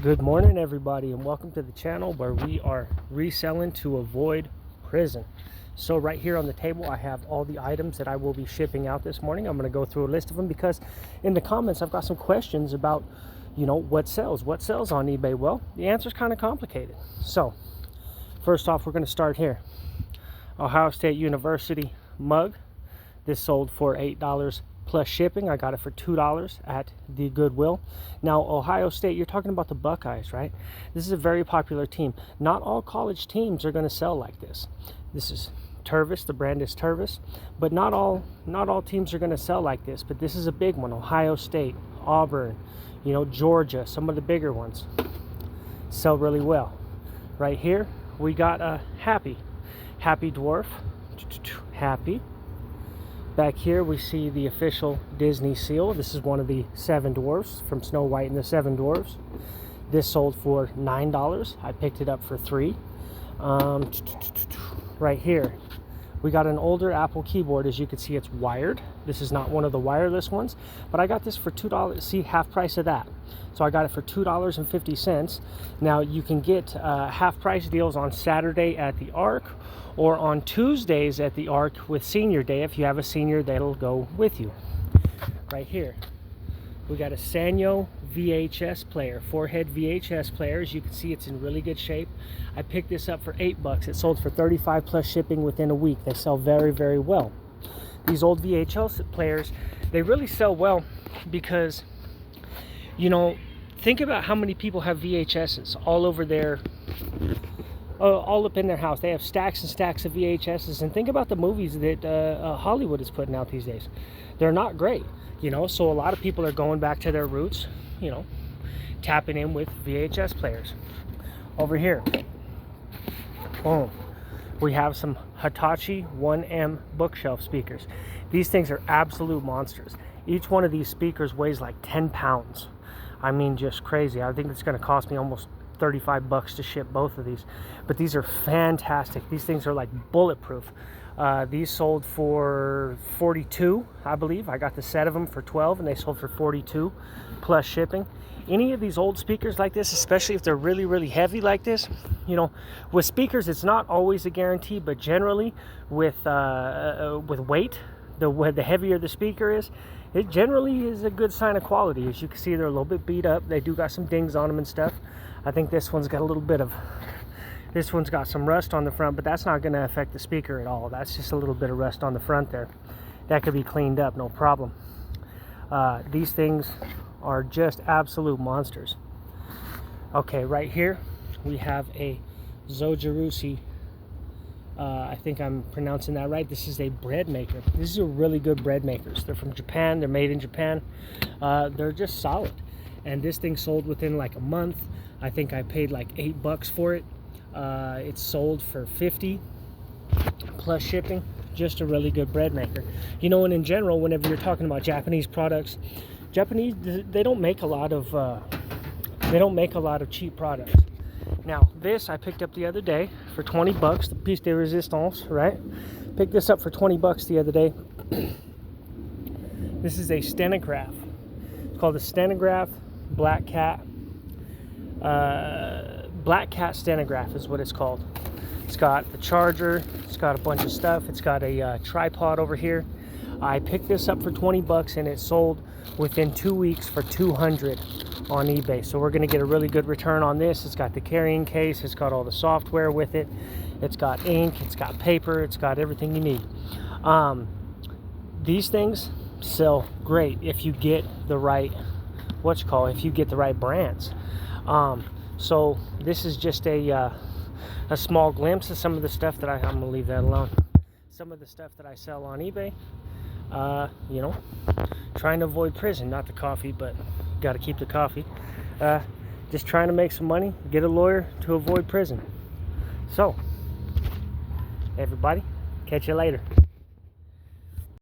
Good morning, everybody, and welcome to the channel where we are reselling to avoid prison. So right here on the table I have all the items that I will be shipping out this morning. I'm going to go through a list of them because in the comments I've got some questions about what sells on eBay. Well, the answer is kind of complicated. So first off, we're going to start here. Ohio State University mug. This sold for $8 plus shipping. I got it for $2 at the Goodwill. Now, Ohio State, you're talking about the Buckeyes, right? This is a very popular team. Not all college teams are going to sell like this. This is Tervis, the brand is Tervis, but not all teams are going to sell like this. But this is a big one. Ohio State, Auburn, Georgia, some of the bigger ones sell really well. Right here, we got a Happy Dwarf, Happy. Back here we see the official Disney seal. This is one of the 7 dwarfs from Snow White and the 7 Dwarfs. This sold for $9. I picked it up for $3. Right here we got an older Apple keyboard. As you can see, it's wired. This is not one of the wireless ones, but I got this for $2. See, half price of that. So I got it for $2.50. Now you can get half price deals on Saturday at the Arc or on Tuesdays at the Arc with Senior Day. If you have a senior, that'll go with you. Right here we got a Sanyo VHS player, 4-head VHS player. As you can see, it's in really good shape. I picked this up for $8. It sold for $35 plus shipping within a week. They sell very, very well. These old VHS players, they really sell well because, think about how many people have VHSs all over their all up in their house. They have stacks and stacks of VHSs, and think about the movies that Hollywood is putting out these days. They're not great, so a lot of people are going back to their roots, tapping in with VHS players. Over here, boom, we have some Hitachi 1M bookshelf speakers. These things are absolute monsters. Each one of these speakers weighs like 10 pounds. I mean, just crazy. I think it's going to cost me almost $35 to ship both of these, but these are fantastic. These things are like bulletproof. These sold for $42, I believe. I got the set of them for $12 and they sold for $42 plus shipping. Any of these old speakers like this, especially if they're really, really heavy like this, with speakers it's not always a guarantee, but generally with weight, the heavier the speaker is, it generally is a good sign of quality. As you can see, they're a little bit beat up. They do got some dings on them and stuff. I think this one's got some rust on the front, but that's not going to affect the speaker at all. That's just a little bit of rust on the front there. That could be cleaned up, no problem. These things are just absolute monsters. Okay, right here we have a Zojirushi. I think I'm pronouncing that right. This is a bread maker. These are really good bread makers. They're from Japan. They're made in Japan. They're just solid. And this thing sold within like a month. I think I paid like $8 for it. It's sold for $50 plus shipping. Just a really good bread maker. And in general, whenever you're talking about Japanese products, they don't make a lot of cheap products. Now, this I picked up the other day for $20, the piece de resistance, right? Picked this up for $20 the other day. This is a Stenograph. It's called a Stenograph Black Cat. Black Cat Stenograph is what it's called. It's got a charger. It's got a bunch of stuff. It's got a tripod over here. I picked this up for $20 and it sold within 2 weeks for $200 on eBay. So we're going to get a really good return on this. It's got the carrying case. It's got all the software with it. It's got ink. It's got paper. It's got everything you need. These things sell great if you get the right, if you get the right brands. So this is just a small glimpse of some of the stuff that I'm going to leave that alone. Some of the stuff that I sell on eBay. Trying to avoid prison, not the coffee, but got to keep the coffee. Just trying to make some money, get a lawyer to avoid prison. So, everybody, catch you later.